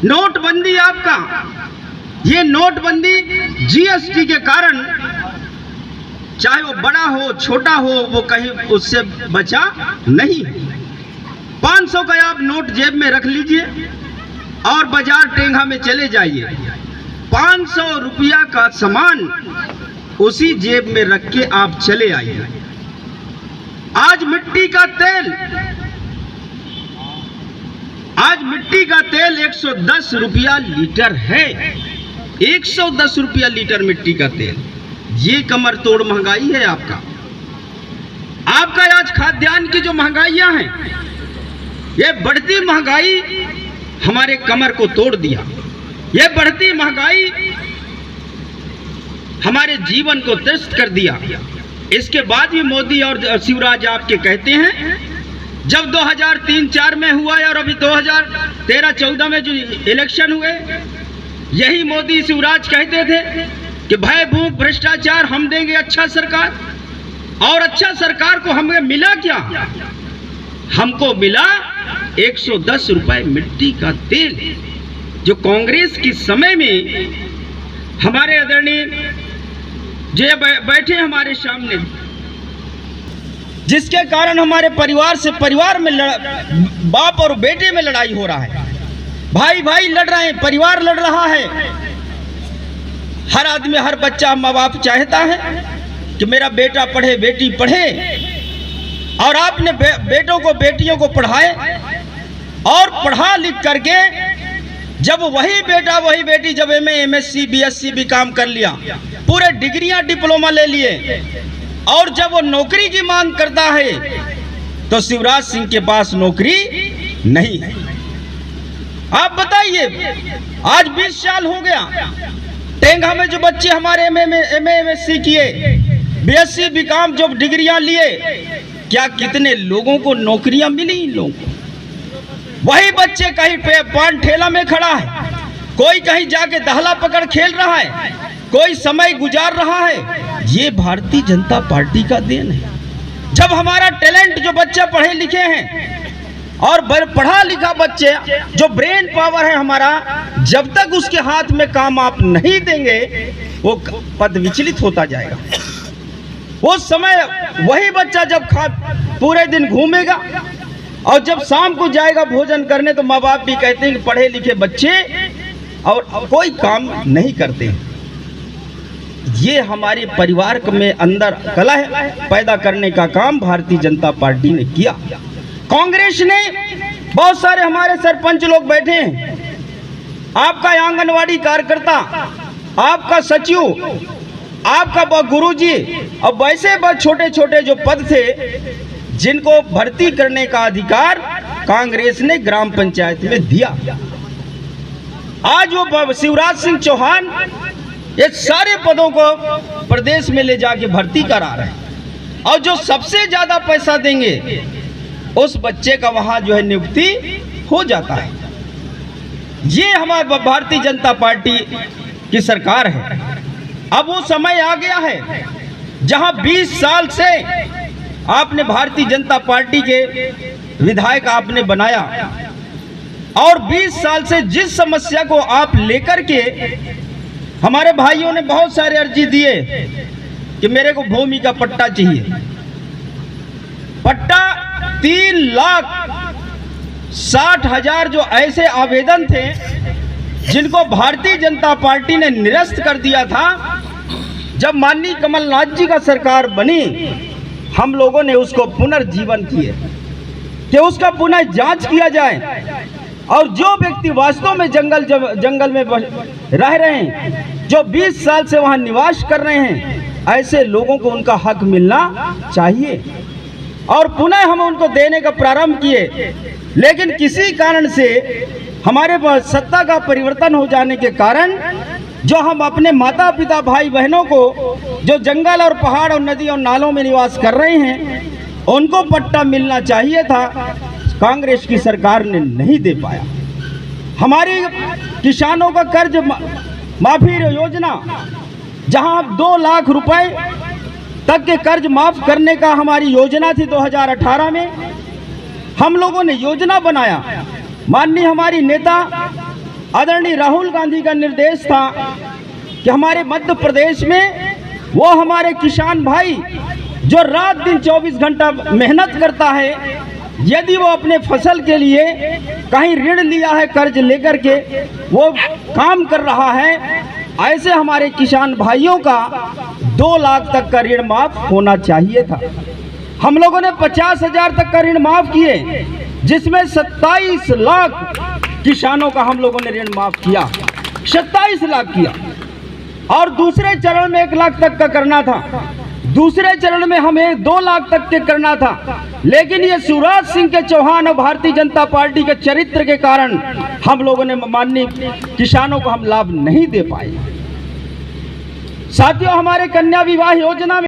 नोटबंदी आपका, ये नोटबंदी जीएसटी के कारण, चाहे वो बड़ा हो छोटा हो, वो कहीं उससे बचा नहीं। 500 का आप नोट जेब में रख लीजिए और बाजार टेंगा में चले जाइए, 500 रुपया का सामान उसी जेब में रख के आप चले आइए। आज मिट्टी का तेल 110 रुपया लीटर है, 110 रुपया लीटर मिट्टी का तेल। ये कमर तोड़ महंगाई है आपका आज खाद्यान्न की जो महंगाइयां हैं, ये बढ़ती महंगाई हमारे कमर को तोड़ दिया। ये बढ़ती महंगाई हमारे जीवन को त्रस्त कर दिया। इसके बाद भी मोदी और शिवराज आपके कहते हैं, जब 2003-4 में हुआ और अभी 2013-14 में जो इलेक्शन हुए, यही मोदी शिवराज कहते थे कि भय भूख भ्रष्टाचार हम देंगे अच्छा सरकार। और अच्छा सरकार को हमें मिला क्या? हमको मिला 110 रुपए मिट्टी का तेल, जो कांग्रेस के समय में हमारे आदरणीय जो बैठे हमारे सामने, जिसके कारण हमारे परिवार में बाप और बेटे में लड़ाई हो रहा है, भाई भाई लड़ रहे हैं, परिवार लड़ रहा है। हर आदमी, हर बच्चा, माँ बाप चाहता है कि मेरा बेटा पढ़े, बेटी पढ़े, और आपने बेटों को बेटियों को पढ़ाए और पढ़ा लिख करके जब वही बेटा वही बेटी जब एमए एमएससी बीएससी भी काम कर लिया, पूरे डिग्रियां डिप्लोमा ले लिए, और जब वो नौकरी की मांग करता है तो शिवराज सिंह के पास नौकरी नहीं है। आप बताइए, आज 20 साल हो गया, टेंगा में जो बच्चे हमारे एमए एमएससी किए, बीएससी बीकॉम जो डिग्रियां लिए, क्या कितने लोगों को नौकरियां मिली इन लोगों को? वही बच्चे कहीं पान ठेला में खड़ा है, कोई कहीं जाके दहला पकड़ खेल रहा है, कोई समय गुजार रहा है। ये भारतीय जनता पार्टी का देन है। जब हमारा टैलेंट, जो बच्चे पढ़े लिखे हैं और पढ़ा लिखा बच्चे, जो ब्रेन पावर है हमारा, जब तक उसके हाथ में काम आप नहीं देंगे, वो पद विचलित होता जाएगा। वो समय वही बच्चा जब पूरे दिन घूमेगा और जब शाम को जाएगा भोजन करने, तो माँ बाप भी कहते हैं कि पढ़े लिखे बच्चे और कोई काम नहीं करते। ये हमारे परिवार में अंदर कलह पैदा करने का काम भारतीय जनता पार्टी ने किया। कांग्रेस ने, बहुत सारे हमारे सरपंच लोग बैठे हैं, आपका आंगनवाड़ी कार्यकर्ता, आपका सचिव, आपका गुरुजी, और वैसे बहुत छोटे छोटे जो पद थे जिनको भर्ती करने का अधिकार कांग्रेस ने ग्राम पंचायत में दिया। आज वो शिवराज सिंह चौहान ये सारे पदों को प्रदेश में ले जाके भर्ती करा रहे हैं, और जो सबसे ज्यादा पैसा देंगे उस बच्चे का वहां जो है नियुक्ति हो जाता है। ये हमारे भारतीय जनता पार्टी की सरकार है। अब वो समय आ गया है जहां 20 साल से आपने भारतीय जनता पार्टी के विधायक आपने बनाया, और 20 साल से जिस समस्या को आप लेकर के, हमारे भाइयों ने बहुत सारे अर्जी दिए कि मेरे को भूमि का पट्टा चाहिए। पट्टा 3,60,000 जो ऐसे आवेदन थे जिनको भारतीय जनता पार्टी ने निरस्त कर दिया था। जब माननीय कमलनाथ जी का सरकार बनी, हम लोगों ने उसको पुनर्जीवन किए कि उसका पुनः जांच किया जाए, और जो व्यक्ति वास्तव में जंगल में रह रहे हैं, जो 20 साल से वहां निवास कर रहे हैं, ऐसे लोगों को उनका हक मिलना चाहिए, और पुनः हम उनको देने का प्रारंभ किए। लेकिन किसी कारण से हमारे सत्ता का परिवर्तन हो जाने के कारण, जो हम अपने माता पिता भाई बहनों को जो जंगल और पहाड़ और नदी और नालों में निवास कर रहे हैं, उनको पट्टा मिलना चाहिए था, कांग्रेस की सरकार ने नहीं दे पाया। हमारी किसानों का कर्ज माफी योजना, जहां 2 लाख रुपए तक के कर्ज माफ करने का हमारी योजना थी 2018 में, हम लोगों ने योजना बनाया। माननीय हमारी नेता आदरणीय राहुल गांधी का निर्देश था कि हमारे मध्य प्रदेश में वो हमारे किसान भाई जो रात दिन 24 घंटा मेहनत करता है, यदि वो अपने फसल के लिए कहीं ऋण लिया है कर्ज लेकर के वो काम कर रहा है, ऐसे हमारे किसान भाइयों का 2 लाख तक का ऋण माफ होना चाहिए था। हम लोगों ने 50,000 तक का ऋण माफ किए, जिसमें 27 लाख किसानों का हम लोगों ने ऋण माफ किया, 27 लाख किया। और दूसरे चरण में 1 लाख तक का करना था, दूसरे चरण में हमें 2 लाख तक के करना था, लेकिन ये शिवराज सिंह के चौहान और भारतीय जनता पार्टी के चरित्र के कारण हम लोगों ने माननीय किसानों को हम लाभ नहीं दे पाए। साथियों, हमारे कन्या विवाह योजना में